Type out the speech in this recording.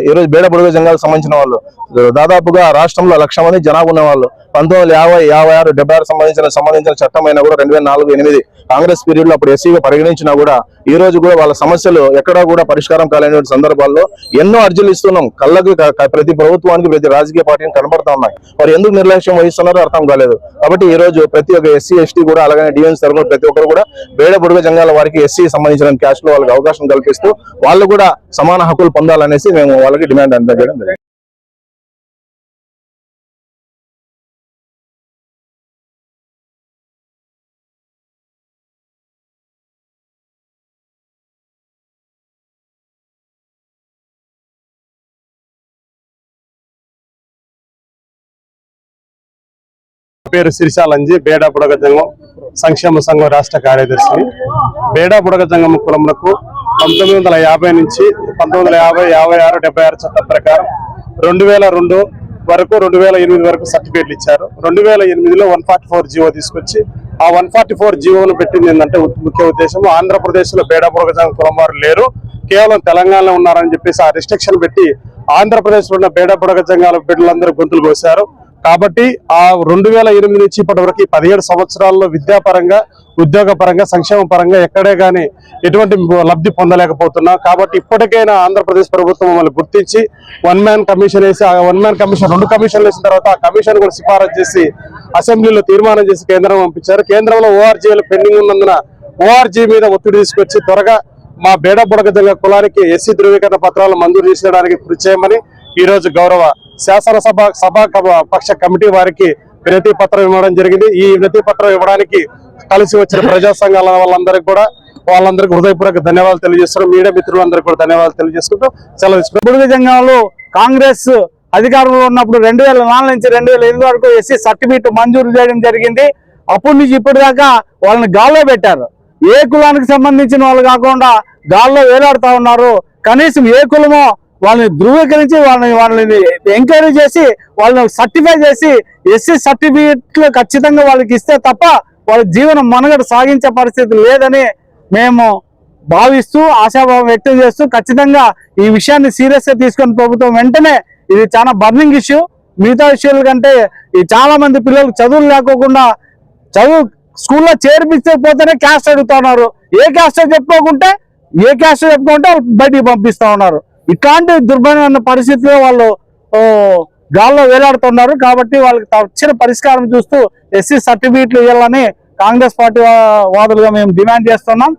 ఈరోజు బేడ బుడగ జంగాలకు సంబంధించిన వాళ్ళు దాదాపుగా రాష్ట్రంలో 1,00,000 మంది జనాభా ఉన్న వాళ్ళు 1950, 56, 76 సంబంధించిన చట్టం అయినా కూడా 2004, 8 కాంగ్రెస్ పీరియడ్ లో అప్పుడు ఎస్సీగా పరిగణించినా కూడా ఈ రోజు కూడా వాళ్ళ సమస్యలు ఎక్కడా కూడా పరిష్కారం కాలేని సందర్భాల్లో ఎన్నో అర్జీలు ఇస్తున్నాం. కళ్ళకు ప్రతి ప్రభుత్వానికి ప్రతి రాజకీయ పార్టీని కనబడతా ఉన్నాయి. మరి ఎందుకు నిర్లక్ష్యం వహిస్తున్నారో అర్థం కాలేదు. కాబట్టి ఈ రోజు ప్రతి ఒక్క ఎస్సీ, ఎస్టీ కూడా అలాగే డిఎన్స్ తరఫున ప్రతి ఒక్కరు కూడా బేడ బుడగ జంగాల వారికి ఎస్సీ సంబంధించిన క్యాస్ట్ లో వాళ్ళకి అవకాశం కల్పిస్తూ వాళ్ళు కూడా సమాన హక్కులు పొందాలనేసి మేము వాళ్ళకి డిమాండ్ అందజేయడం జరిగింది. పేరు సిరిశాలంజి, బేడా బుడగ జంగం సంక్షేమ సంఘం రాష్ట్ర కార్యదర్శి. బేడా బుడగ జంగం కులములకు 1950 నుంచి 1950, 56, 76 చట్టం ప్రకారం 2002 వరకు 2008 వరకు సర్టిఫికేట్లు ఇచ్చారు. 2008లో 144 జీవో తీసుకొచ్చి ఆ 144 జీవోను పెట్టింది ఏంటంటే ముఖ్య ఉద్దేశం ఆంధ్రప్రదేశ్ లో బేడా బుడగ జంగం కులం వారు లేరు, కేవలం తెలంగాణలో ఉన్నారని చెప్పేసి ఆ రిస్ట్రిక్షన్ పెట్టి ఆంధ్రప్రదేశ్ లో ఉన్న బేడా బుడగ జంగాల బిడ్డలందరూ గొంతులు కోశారు. కాబట్టి ఆ 2008 నుంచి ఇప్పటి వరకు 17 సంవత్సరాల్లో విద్యాపరంగా, ఉద్యోగ పరంగా, సంక్షేమ పరంగా ఎక్కడే కానీ ఎటువంటి లబ్ధి పొందలేకపోతున్నాం. కాబట్టి ఇప్పటికైనా ఆంధ్రప్రదేశ్ ప్రభుత్వం మమ్మల్ని గుర్తించి 1 మ్యాన్ కమిషన్ వేసి, ఆ 1 మ్యాన్ కమిషన్ 2 కమిషన్లు వేసిన తర్వాత ఆ కమిషన్ కూడా సిఫారసు చేసి అసెంబ్లీలో తీర్మానం చేసి కేంద్రం పంపించారు. కేంద్రంలో ఓఆర్జీలు పెండింగ్ ఉన్నందున ఓఆర్జీ మీద ఒత్తిడి తీసుకొచ్చి త్వరగా మా బేడ బుడగ జంగ కులానికి ఎస్సీ ధృవీకరణ పత్రాలు మంజూరు చేసేయడానికి కృషి చేయమని ఈ రోజు గౌరవ శాసనసభ పక్ష కమిటీ వారికి వినతి పత్రం ఇవ్వడం జరిగింది. ఈ వినతి పత్రం ఇవ్వడానికి కలిసి వచ్చిన ప్రజా సంఘాల వాళ్ళందరికీ హృదయపూర్వక ధన్యవాదాలు తెలియజేస్తున్నాం. మీడియా మిత్రులందరికీ కూడా ధన్యవాదాలు తెలియజేసుకుంటూ సెలవు తీసుకుంటాం. బుడగ జంగాలు కాంగ్రెస్ అధికారంలో ఉన్నప్పుడు 2004 నుంచి 2008 వరకు ఎస్సీ సర్టిఫికేట్ మంజూరు చేయడం జరిగింది. అప్పటి నుంచి ఇప్పటిదాకా వాళ్ళని గాల్లో పెట్టారు. ఏ కులానికి సంబంధించిన వాళ్ళు కాకుండా గాల్లో వేలాడుతూ ఉన్నారు. కనీసం ఏ కులమో వాళ్ళని ధృవీకరించి వాళ్ళని ఎంక్వైరీ చేసి వాళ్ళని సర్టిఫై చేసి ఎస్సీ సర్టిఫికేట్లు ఖచ్చితంగా వాళ్ళకి ఇస్తే తప్ప వాళ్ళ జీవనం మనుగడ సాగించే పరిస్థితి లేదని మేము భావిస్తూ ఆశాభావం వ్యక్తం చేస్తూ ఖచ్చితంగా ఈ విషయాన్ని సీరియస్ గా తీసుకుని ప్రభుత్వం వెంటనే, ఇది చాలా బర్నింగ్ ఇష్యూ. మిగతా విషయాల కంటే ఈ చాలా మంది పిల్లలకు చదువులు లేకోకుండా స్కూల్లో చేర్పించకపోతేనే క్యాస్ట్ అడుగుతా ఉన్నారు. ఏ క్యాస్ట్ చెప్పుకుంటే బయటికి పంపిస్తా ఉన్నారు. ఇట్లాంటి దుర్భరమైన పరిస్థితిలో వాళ్ళు గాల్లో వేలాడుతున్నారు. కాబట్టి వాళ్ళకి తక్షణ పరిష్కారం చూస్తూ ఎస్సీ సర్టిఫికేట్లు ఇవ్వాలని కాంగ్రెస్ పార్టీ వాదులుగా మేము డిమాండ్ చేస్తున్నాం.